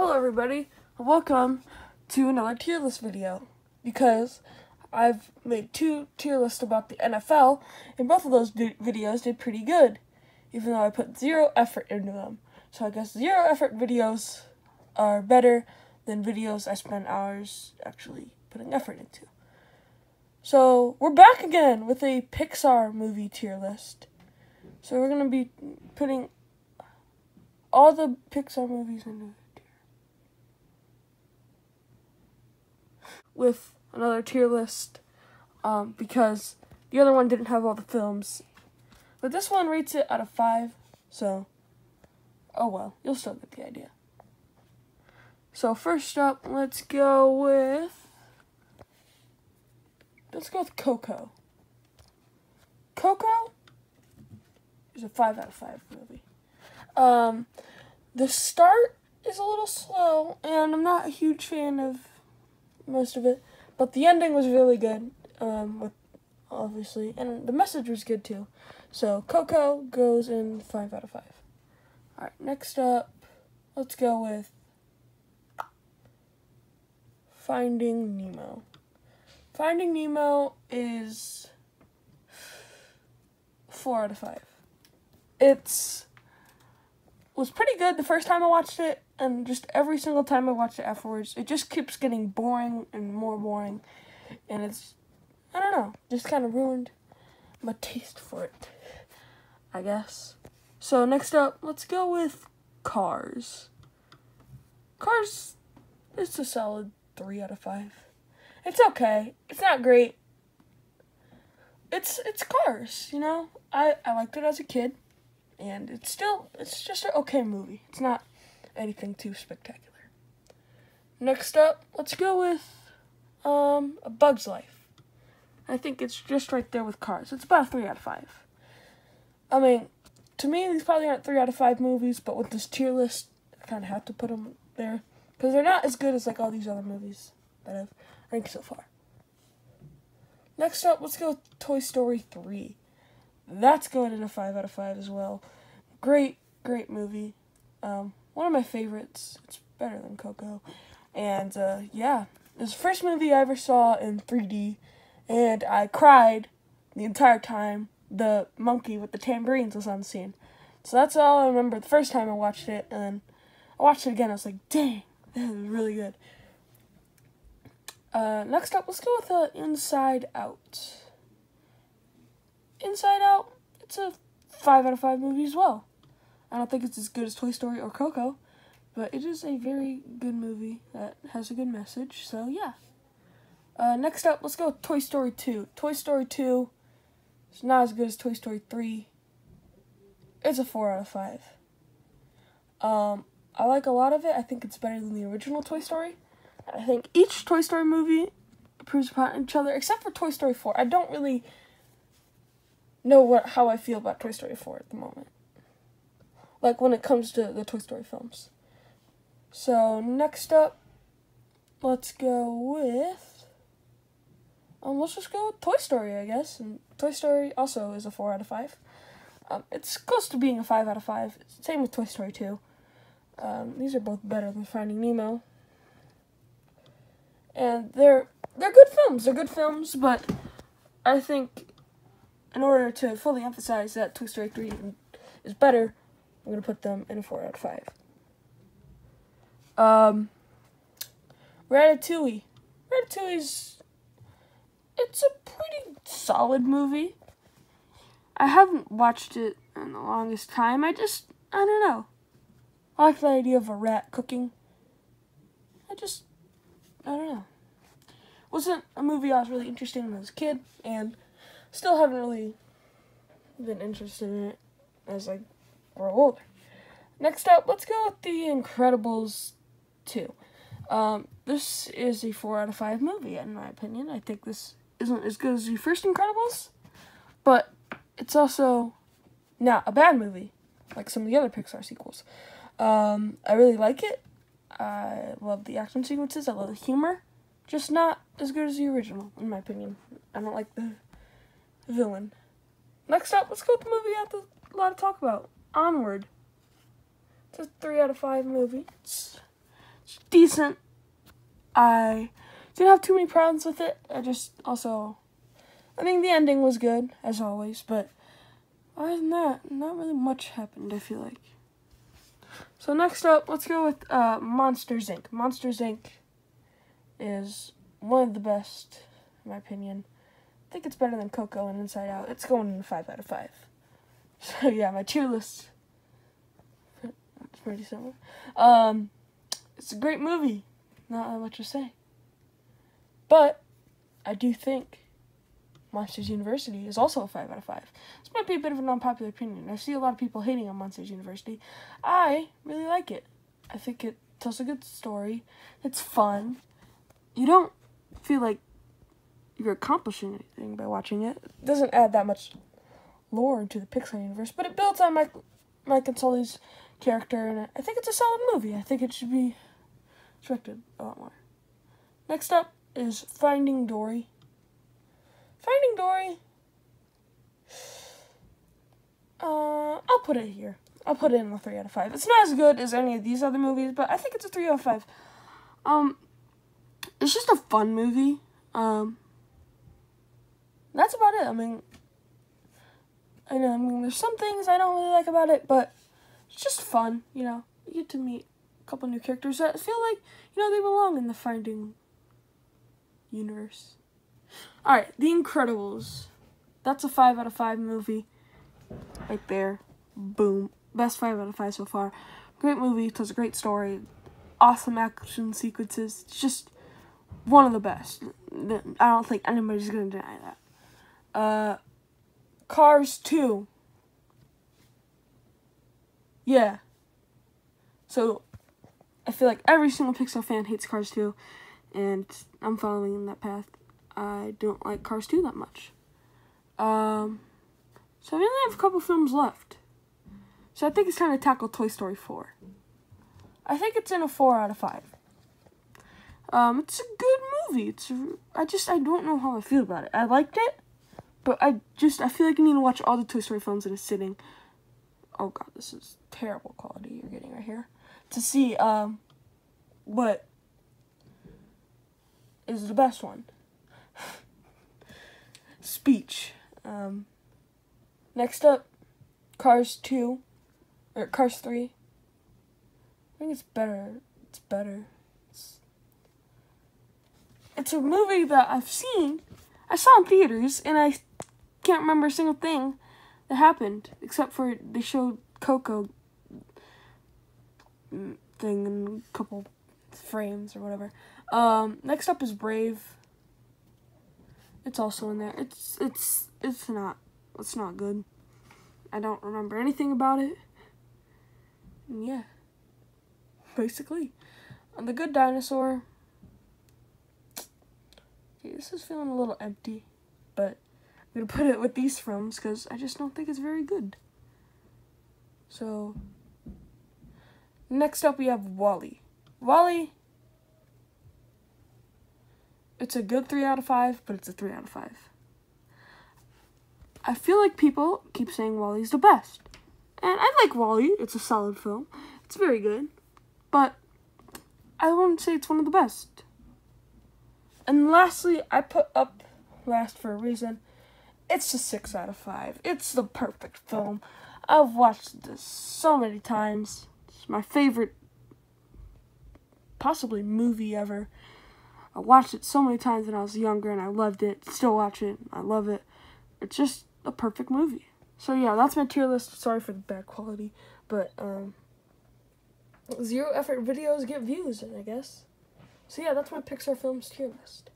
Hello everybody, and welcome to another tier list video, because I've made two tier lists about the NFL, and both of those videos did pretty good, even though I put zero effort into them. So I guess zero effort videos are better than videos I spend hours actually putting effort into. So we're back again with a Pixar movie tier list. So we're going to be putting all the Pixar movies into a tier. With another tier list, because the other one didn't have all the films. But this one rates it out of 5, so, oh well, you'll still get the idea. So first up, let's go with Coco. Coco is a 5 out of 5 movie. The start is a little slow, and I'm not a huge fan of most of it, but the ending was really good, obviously, and the message was good too. So Coco goes in 5 out of 5. Alright, next up, let's go with Finding Nemo. Finding Nemo is 4 out of 5. Was pretty good the first time I watched it, and just every single time I watched it afterwards, it just keeps getting boring and more boring, and it's, I don't know, just kind of ruined my taste for it, I guess. So next up, let's go with Cars. Cars, it's a solid 3 out of 5. It's okay. It's not great. It's Cars, you know? I liked it as a kid, and it's just an okay movie. It's not anything too spectacular. Next up, let's go with A Bug's Life. I think it's just right there with Cars. It's about a 3 out of 5. I mean, to me, these probably aren't 3 out of 5 movies, but with this tier list, I kind of have to put them there, because they're not as good as like all these other movies that I've ranked so far. Next up, let's go with Toy Story 3. That's going in a 5 out of 5 as well. Great movie. One of my favorites. It's better than Coco. And, yeah. It was the first movie I ever saw in 3D, and I cried the entire time the monkey with the tambourines was on the scene. So that's all I remember the first time I watched it, and then I watched it again. I was like, dang, that was really good. Next up, let's go with Inside Out. Inside Out, it's a 5 out of 5 movie as well. I don't think it's as good as Toy Story or Coco, but it is a very good movie that has a good message, so yeah. Next up, let's go with Toy Story 2. Toy Story 2 is not as good as Toy Story 3. It's a 4 out of 5. I like a lot of it. I think it's better than the original Toy Story. I think each Toy Story movie improves upon each other, except for Toy Story 4. I don't really know how I feel about Toy Story 4 at the moment, like when it comes to the Toy Story films. So next up, let's go with let's just go with Toy Story, I guess. And Toy Story also is a 4 out of 5. It's close to being a 5 out of 5. Same with Toy Story 2. These are both better than Finding Nemo. And they're good films. They're good films, but I think in order to fully emphasize that Toy Story 3 is better, I'm going to put them in a 4 out of 5. Ratatouille. Ratatouille's, it's a pretty solid movie. I haven't watched it in the longest time. I don't know. I like the idea of a rat cooking. I don't know. Wasn't a movie I was really interested in as a kid, and still haven't really been interested in it as I grow older. Next up, let's go with The Incredibles 2. This is a 4 out of 5 movie, in my opinion. I think this isn't as good as the first Incredibles, but it's also not a bad movie, like some of the other Pixar sequels. I really like it. I love the action sequences. I love the humor. Just not as good as the original, in my opinion. I don't like the villain. Next up, let's go with the movie I have a lot to talk about. Onward. It's a 3 out of 5 movie. It's decent. I didn't have too many problems with it. I think the ending was good, as always, but other than that, not really much happened, I feel like. So next up, let's go with Monsters, Inc. Monsters, Inc. is one of the best, in my opinion. I think it's better than Coco and Inside Out. It's going in a 5 out of 5. So yeah, my tier list, it's pretty similar. It's a great movie. Not that much to say. But I do think Monsters University is also a 5 out of 5. This might be a bit of an unpopular opinion. I see a lot of people hating on Monsters University. I really like it. I think it tells a good story. It's fun. You don't feel like you're accomplishing anything by watching it. It doesn't add that much lore into the Pixar universe, but it builds on Mike and Sully's character, and I think it's a solid movie. I think it should be respected a lot more. Next up is Finding Dory. Finding Dory, I'll put it here. I'll put it in a 3 out of 5. It's not as good as any of these other movies, but I think it's a 3 out of 5. It's just a fun movie. That's about it. I mean, there's some things I don't really like about it, but it's just fun, you know. You get to meet a couple new characters that feel like, they belong in the Finding universe. Alright, The Incredibles. That's a 5 out of 5 movie. Right there. Boom. Best 5 out of 5 so far. Great movie. Tells a great story. Awesome action sequences. It's just one of the best. I don't think anybody's going to deny that. Cars 2. Yeah. So, I feel like every single Pixar fan hates Cars 2. And I'm following in that path. I don't like Cars 2 that much. So I only have a couple films left. So I think it's time to tackle Toy Story 4. I think it's in a 4 out of 5. It's a good movie. I don't know how I feel about it. I liked it, but I feel like I need to watch all the Toy Story films in a sitting. Oh god, this is terrible quality you're getting right here. To see, what is the best one. Speech. Next up, Cars 2, or Cars 3. I think it's better. It's better. It's a movie that I've seen. I saw in theaters, and I can't remember a single thing that happened, except for they showed Coco thing in a couple frames or whatever. Next up is Brave. It's also in there. It's not good. I don't remember anything about it. And yeah. Basically. And The Good Dinosaur. Okay, this is feeling a little empty, but I'm gonna put it with these films because I just don't think it's very good. So next up we have WALL-E. WALL-E, it's a good 3 out of 5, but it's a 3 out of 5. I feel like people keep saying WALL-E's the best. And I like WALL-E. It's a solid film. It's very good. But I wouldn't say it's one of the best. And lastly, I put up last for a reason. It's a 6 out of 5. It's the perfect film. I've watched this so many times. It's my favorite, possibly, movie ever. I watched it so many times when I was younger, and I loved it. Still watch it. I love it. It's just a perfect movie. So yeah, that's my tier list. Sorry for the bad quality, but zero effort videos get views, I guess. So yeah, that's my Pixar Films tier list.